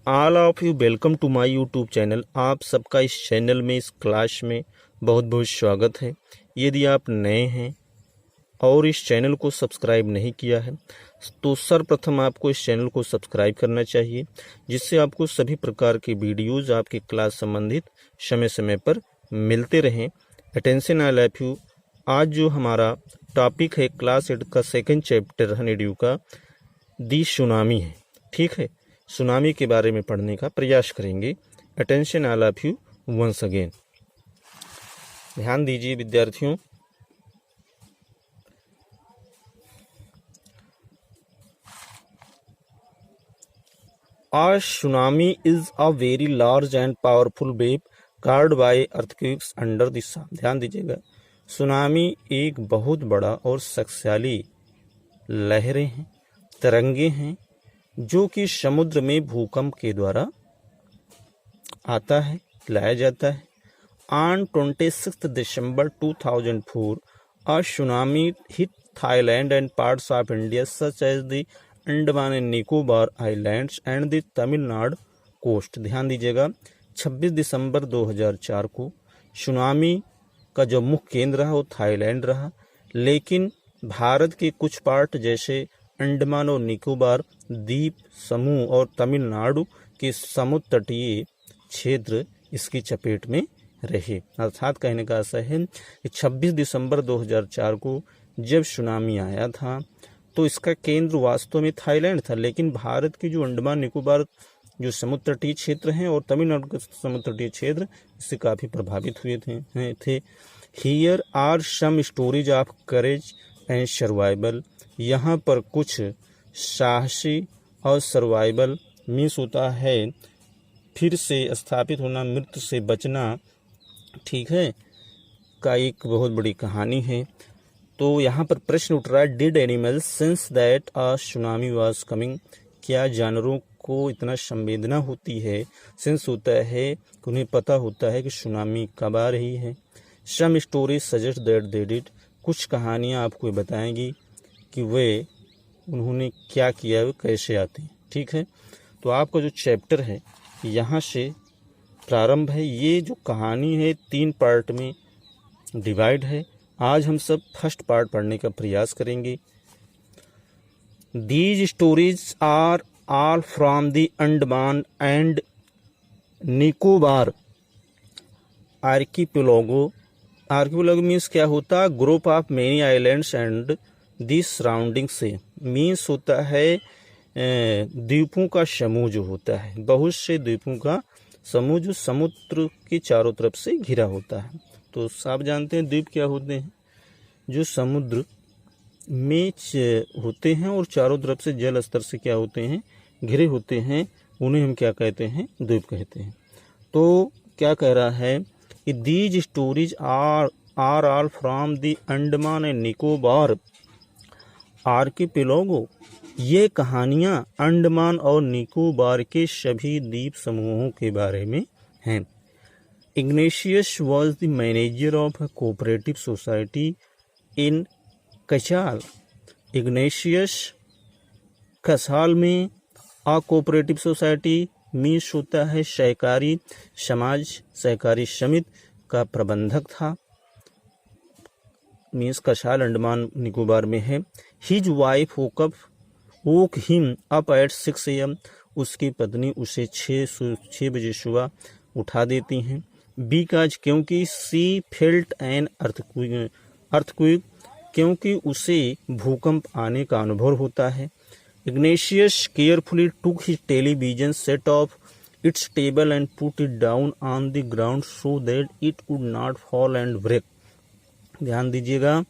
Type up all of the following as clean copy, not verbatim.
All of you welcome to my YouTube channel. आप सबका इस चैनल में, इस क्लास में बहुत बहुत स्वागत है। यदि आप नए हैं और इस चैनल को सब्सक्राइब नहीं किया है तो सर्वप्रथम आपको इस चैनल को सब्सक्राइब करना चाहिए, जिससे आपको सभी प्रकार की वीडियोज़ आपकी क्लास संबंधित समय समय पर मिलते रहें। Attention I love you. आज जो हमारा टॉपिक है क्लास 8 का सेकंड चैप्टर हनीड्यू का दी सुनामी है। ठीक है, सुनामी के बारे में पढ़ने का प्रयास करेंगे। Attention all of you once again. ध्यान दीजिए विद्यार्थियों, A tsunami is a very large and powerful wave caused by earthquakes under the sea। ध्यान दीजिएगा, सुनामी एक बहुत बड़ा और शक्तिशाली लहरें हैं, तरंगे हैं, जो कि समुद्र में भूकंप के द्वारा आता है, लाया जाता है। On 26 December 2004, a tsunami hit Thailand and parts of India such as the Andaman and Nicobar islands and the Tamil Nadu coast. ध्यान दीजिएगा, 26 दिसंबर 2004 को सुनामी का जो मुख्य केंद्र रहा वो थाईलैंड रहा, लेकिन भारत के कुछ पार्ट जैसे अंडमान और निकोबार द्वीप समूह और तमिलनाडु के समुद्र तटीय क्षेत्र इसकी चपेट में रहे। अर्थात कहने का आशय है कि 26 दिसंबर 2004 को जब सुनामी आया था तो इसका केंद्र वास्तव में थाईलैंड था, लेकिन भारत के जो अंडमान निकोबार जो समुद्र तटीय क्षेत्र हैं और तमिलनाडु के समुद्र तटीय क्षेत्र इससे काफ़ी प्रभावित हुए थे। Here are some stories of courage and survival. यहाँ पर कुछ साहसी और सर्वाइवल मीन्स होता है फिर से स्थापित होना, मृत्यु से बचना, ठीक है, का एक बहुत बड़ी कहानी है। तो यहाँ पर प्रश्न उठ रहा है, did animals sense that a tsunami was coming. क्या जानवरों को इतना संवेदना होती है, सेंस होता है कि उन्हें पता होता है कि सुनामी कब आ रही है। Some stories suggest that they did. कुछ कहानियाँ आपको बताएंगी कि उन्होंने क्या किया, वे कैसे आते हैं। ठीक है, तो आपका जो चैप्टर है यहाँ से प्रारंभ है। ये जो कहानी है 3 पार्ट में डिवाइड है। आज हम सब फर्स्ट पार्ट पढ़ने का प्रयास करेंगे। These stories are all from the Andaman and Nicobar archipelago. Archipelago means क्या होता है, group of many islands and the surrounding से। मीन्स होता है द्वीपों का समूह जो होता है, बहुत से द्वीपों का समूह जो समुद्र के चारों तरफ से घिरा होता है। तो आप जानते हैं द्वीप क्या होते हैं, जो समुद्र में होते हैं और चारों तरफ से जल स्तर से क्या होते हैं, घिरे होते हैं, उन्हें हम क्या कहते हैं, द्वीप कहते हैं। तो क्या कह रहा है कि these stories are all from the Andaman and Nicobar archipelago. ये कहानियाँ अंडमान और निकोबार के सभी द्वीप समूहों के बारे में हैं। Ignatius was the manager of a cooperative society in Kasal. Ignatius Kasal में अ कोऑपरेटिव सोसाइटी मीन्स होता है सहकारी समाज, सहकारी समिति का प्रबंधक था। मीन्स कसाल अंडमान निकोबार में है। His wife woke him up at 6 AM। उसकी पत्नी उसे 6 बजे सुबह उठा देती हैं। बिकॉज क्योंकि सी फेल्ट एन अर्थक्वेक, क्योंकि उसे भूकंप आने का अनुभव होता है। Ignatius carefully took his television set off its table and put it down on the ground so that it would not fall and break. ध्यान दीजिएगा,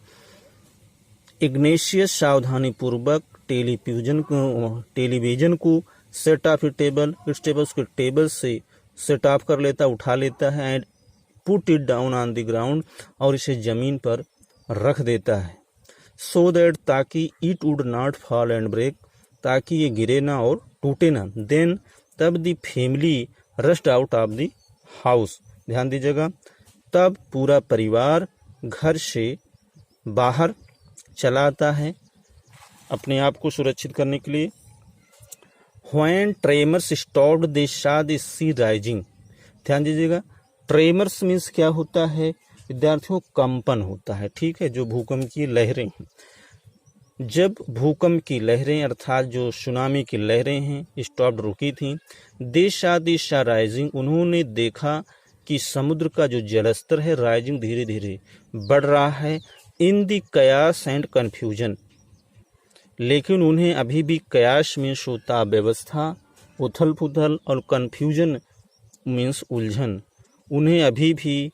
इग्नेशियस सावधानी पूर्वक टेलीविजन को सेट ऑफ इट्स टेबल, उसके टेबल से set off कर लेता, उठा लेता है, and put it down on the ground, और इसे जमीन पर रख देता है। सो दैट, ताकि it would not fall and break, ताकि ये गिरे ना और टूटे ना। देन, तब the family rushed out of the house. ध्यान दीजिएगा, तब पूरा परिवार घर से बाहर चला आता है अपने आप को सुरक्षित करने के लिए। When tremors stopped they saw the sea rising। ध्यान दीजिएगा, ट्रेमर्स मीन्स क्या होता है विद्यार्थियों, कंपन होता है, ठीक है, जो भूकंप की लहरें हैं। जब भूकंप की लहरें अर्थात जो सुनामी की लहरें हैं स्टॉप रुकी थी, दिशा राइजिंग, उन्होंने देखा कि समुद्र का जो जलस्तर है राइजिंग धीरे धीरे बढ़ रहा है, इन दी कयास एंड कन्फ्यूजन, लेकिन उन्हें अभी भी कयास मीन्स होता व्यवस्था, उथल पुथल, और कन्फ्यूजन मीन्स उलझन, उन्हें अभी भी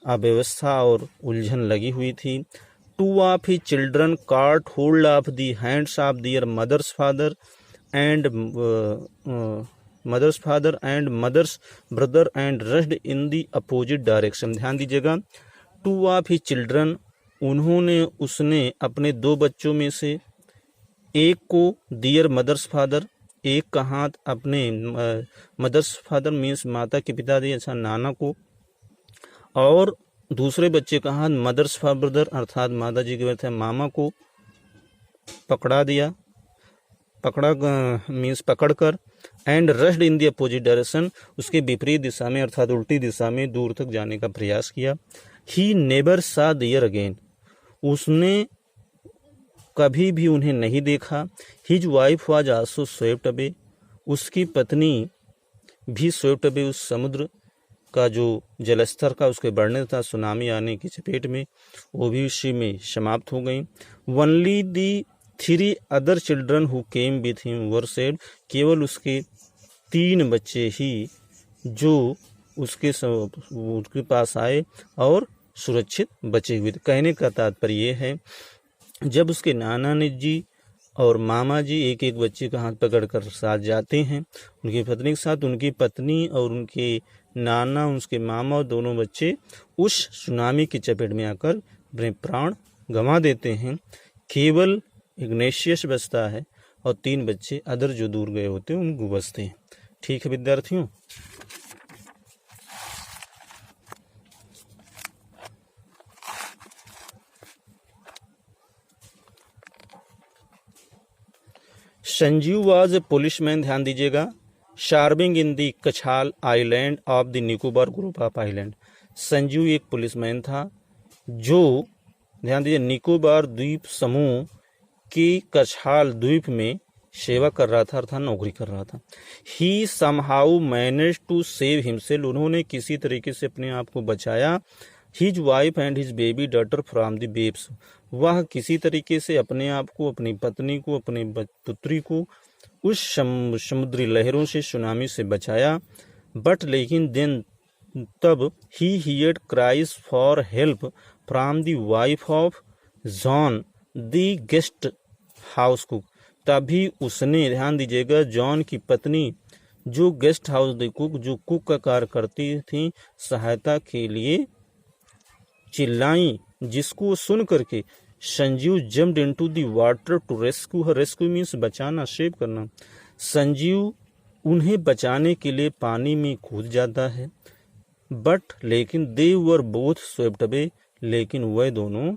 अव्यवस्था और उलझन लगी हुई थी। Two of he children caught hold of the hands of their mother's father and mother's brother and rushed in the opposite direction। ध्यान दीजिएगा, टू ऑफ ही चिल्ड्रन, उसने अपने दो बच्चों में से एक को दियर मदर्स फादर, एक का हाथ अपने मदर्स फादर मीन्स माता के पिता दिए, अच्छा नाना को, और दूसरे बच्चे का हाथ मदर्स फादर अर्थात माता जी के बच्चे मामा को पकड़ा दिया, मीन्स पकड़कर, and rushed in the opposite direction, उसके विपरीत दिशा में अर्थात उल्टी दिशा में दूर तक जाने का प्रयास किया। ही नेवर सा देयर अगेन, उसने कभी भी उन्हें नहीं देखा। His wife was also swept away, उसकी पत्नी भी स्वेप्ट अवे, उस समुद्र का जो जलस्तर का उसके बढ़ने था सुनामी आने की चपेट में, वो भी उसी में समाप्त हो गई। Only the 3 other children who came with him were saved, केवल उसके 3 बच्चे ही जो उसके पास आए और सुरक्षित बचे हुए थे। कहने का तात्पर्य ये है, जब उसके नाना ने जी और मामा जी एक एक बच्चे का हाथ पकड़कर साथ जाते हैं उनकी पत्नी के साथ, उनकी पत्नी और उनके नाना उसके मामा और दोनों बच्चे उस सुनामी की चपेट में आकर अपने प्राण गंवा देते हैं। केवल इग्नेशियस बचता है और 3 बच्चे अदर जो दूर गए होते हैं उनको बचते हैं। ठीक है विद्यार्थियों, संजीव वाज ए पुलिसमैन, ध्यान दीजिएगा, serving in the Kachal island of the Nicobar group of island. Sanjeev एक पुलिसमैन था जो, ध्यान दीजिए, निकोबार द्वीप समूह की कछाल द्वीप में सेवा कर रहा था अर्थात नौकरी कर रहा था। He somehow manage to save himself, उन्होंने किसी तरीके से अपने आप को बचाया। His wife and his baby daughter from the waves, वह किसी तरीके से अपने आप को, अपनी पत्नी को, अपनी पुत्री को उस समुद्री लहरों से, सुनामी से बचाया। बट लेकिन देन तब he heard cries for help from the wife of John the guest house cook, तभी उसने, ध्यान दीजिएगा, जॉन की पत्नी जो गेस्ट हाउस द कुक, जो कुक का कार्य करती थी, सहायता के लिए चिल्लाई, जिसको सुन करके Sanjeev jumped into the water to rescue her. Rescue means बचाना, सेव करना। संजीव उन्हें बचाने के लिए पानी में कूद जाता है। बट लेकिन दे वर बोथ स्वेप्ट अवे, लेकिन वह दोनों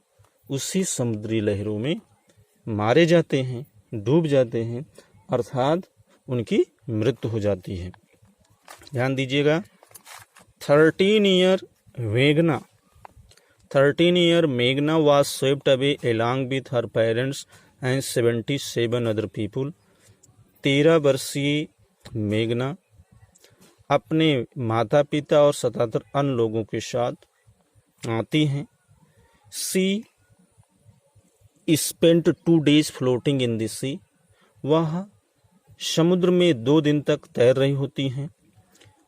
उसी समुद्री लहरों में मारे जाते हैं, डूब जाते हैं, अर्थात उनकी मृत्यु हो जाती है। ध्यान दीजिएगा, 13 year Meghna was swept away along with her parents and 77 other people। 13 वर्षीय मेघना अपने माता पिता और 77 अन्य लोगों के साथ आती हैं। She spent 2 days floating in the sea, वह समुद्र में 2 दिन तक तैर रही होती हैं।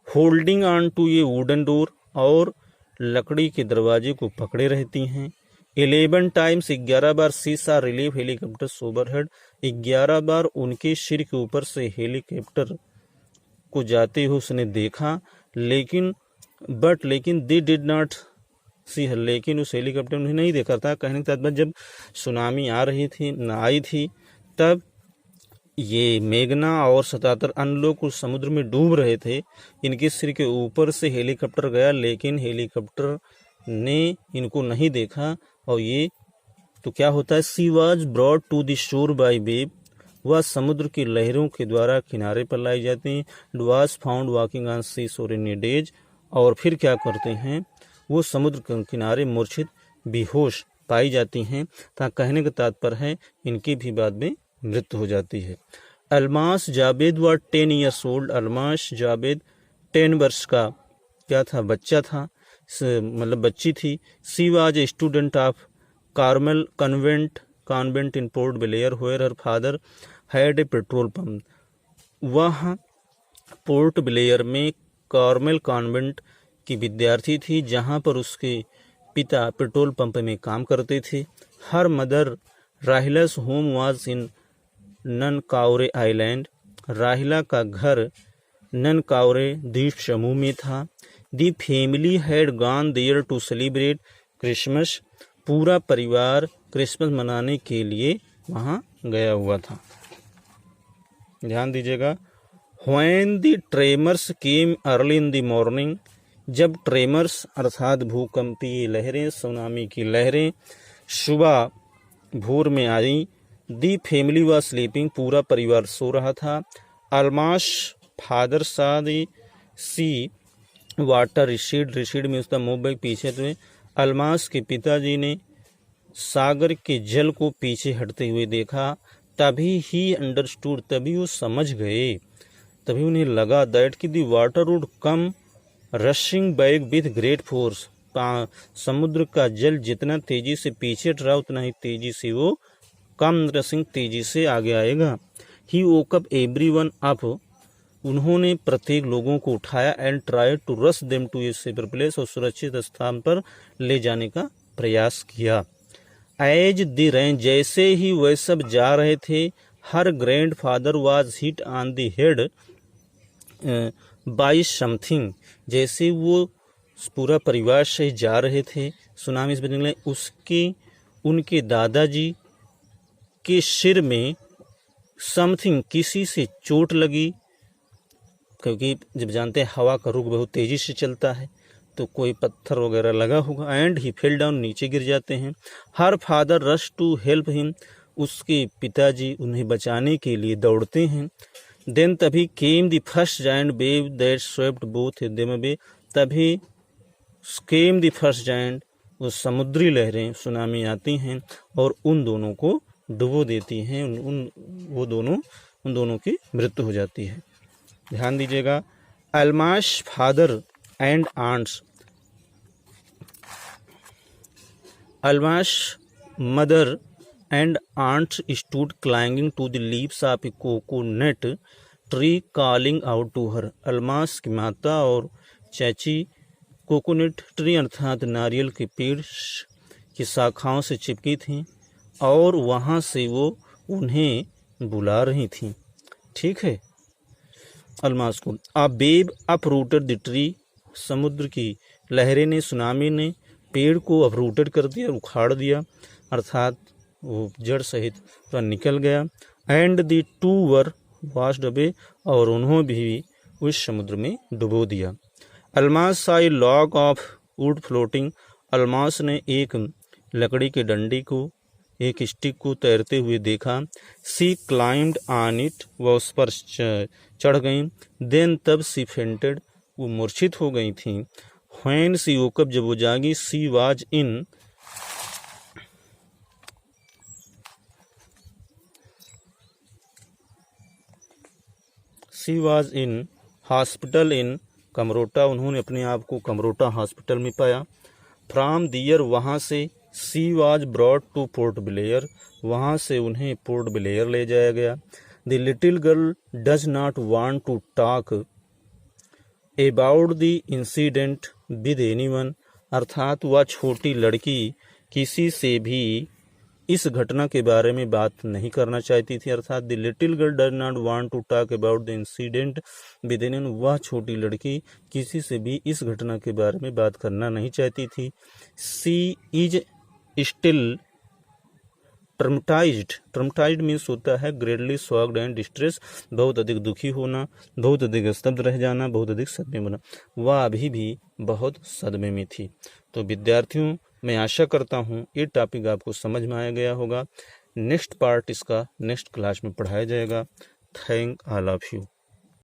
Holding on to a wooden door, और लकड़ी के दरवाजे को पकड़े रहती हैं। 11 times 11 बार सी सा रिलीफ हेलीकॉप्टर ओवरहेड, 11 बार उनके सिर के ऊपर से हेलीकॉप्टर को जाते हुए उसने देखा। लेकिन दे डिड नॉट सी हर, लेकिन उस हेलीकॉप्टर ने नहीं देखा था। कहने के बाद जब सुनामी आई थी तब ये मेघना और 77 अन्य लोग उस समुद्र में डूब रहे थे। इनके सिर के ऊपर से हेलीकॉप्टर गया, लेकिन हेलीकॉप्टर ने इनको नहीं देखा। और ये तो क्या होता है, she was brought to the shore by wave, वह समुद्र की लहरों के द्वारा किनारे पर लाई जाती हैं। वाज फाउंड वॉकिंग ऑन सी शोर इन डेज, और फिर क्या करते हैं, वो समुद्र के किनारे मूर्छित बेहोश पाई जाती हैं। ता कहने का तात्पर्य है इनकी भी बाद में मृत्यु हो जाती है। अलमास जावेद व 10 ईयर्स ओल्ड। अलमास जावेद 10 वर्ष का क्या था, बच्चा था, मतलब बच्ची थी। She was a student of Carmel Convent in Port Blair where her father had a petrol pump. वह पोर्ट ब्लेयर में कार्मेल कॉन्वेंट की विद्यार्थी थी, जहां पर उसके पिता पेट्रोल पंप में काम करते थे। Her mother Rahila's home was in Nancowry island. Rahila का घर ननकाउरे द्वीप समूह में था। The family had gone there to celebrate Christmas. पूरा परिवार क्रिसमस मनाने के लिए वहाँ गया हुआ था। ध्यान दीजिएगा। When the tremors came early in the morning. जब ट्रेमर्स अर्थात भूकंपीय लहरें, सुनामी की लहरें सुबह भोर में आई। दी फैमिली वाज स्लीपिंग। पूरा परिवार सो रहा था। अलमास फादर सा दी सी वाटर रिसीड में उसका मुंह पीछे हुए। अलमास के पिताजी ने सागर के जल को पीछे हटते हुए देखा। तभी ही अंडरस्टूड, तभी वो समझ गए, तभी उन्हें लगा दैट कि the water would come rushing back with great force. समुद्र का जल जितना तेजी से पीछे हट रहा उतना ही तेजी से वो कम रशिंग तेजी से आगे आएगा। He woke up everyone up. उन्होंने प्रत्येक लोगों को उठाया and try to rush them to a safer place, और सुरक्षित स्थान पर ले जाने का प्रयास किया। एज द रेन, जैसे ही वह सब जा रहे थे, her grandfather was hit on the head by something. जैसे वो पूरा परिवार से जा रहे थे, सुनामी से निकले, उसके उनके दादाजी के सिर में समथिंग किसी से चोट लगी, क्योंकि जब जानते हैं हवा का रुख बहुत तेजी से चलता है, तो कोई पत्थर वगैरह लगा होगा। एंड ही फेल डाउन, नीचे गिर जाते हैं। Her father rush to help him. उसके पिताजी उन्हें बचाने के लिए दौड़ते हैं। देन तभी came the first giant wave that swept both them away. तभी केम द फर्स्ट जायंट, वो समुद्री लहरें सुनामी आती हैं और उन दोनों को डुबो देती हैं। उन दोनों की मृत्यु हो जाती है। ध्यान दीजिएगा। Almas father and aunts. Almas mother and aunts stood clinging to the leaves of a coconut tree calling out to her. Almas की माता और चाची कोकोनट ट्री अर्थात नारियल के पेड़ की शाखाओं से चिपकी थीं और वहाँ से वो उन्हें बुला रही थीं। ठीक है। अलमास को आ बेब अपरूटेड द ट्री। समुद्र की लहरें ने, सुनामी ने पेड़ को अपरूटेड कर दिया, उखाड़ दिया, अर्थात वो जड़ सहित तो निकल गया। And the two were washed away, और उन्होंने भी उस समुद्र में डुबो दिया। Almas saw a log of wood floating. Almas ने एक लकड़ी के डंडी को, एक स्टिक को तैरते हुए देखा। सी क्लाइम्ड ऑन इट, वह उस पर चढ़ गई। देन तब सी फेंटेड, वो मूर्छित हो गई थी। व्हेन सी वोक अप, जब वो जागी, she was in hospital in Kamorta. उन्होंने अपने आप को कमरोटा हॉस्पिटल में पाया। फ्रॉम दियर, वहाँ से। She was brought to Port Blair, वहाँ से उन्हें पोर्ट ब्लेयर ले जाया गया। The little girl does not want to talk about the incident with anyone, अर्थात वह छोटी लड़की किसी से भी इस घटना के बारे में बात नहीं करना चाहती थी। अर्थात the little girl does not want to talk about the incident with anyone, वह छोटी लड़की किसी से भी इस घटना के बारे में बात करना नहीं चाहती थी। सी इज स्टिल ट्रमटाइज्ड मीन्स होता है ग्रेटली शॉक्ड एंड डिस्ट्रेस, बहुत अधिक दुखी होना, बहुत अधिक स्तब्ध रह जाना, बहुत अधिक सदमे में होना। वह अभी भी बहुत सदमे में थी। तो विद्यार्थियों, मैं आशा करता हूँ ये टॉपिक आपको समझ में आ गया होगा। नेक्स्ट पार्ट इसका नेक्स्ट क्लास में पढ़ाया जाएगा। Thank all of you.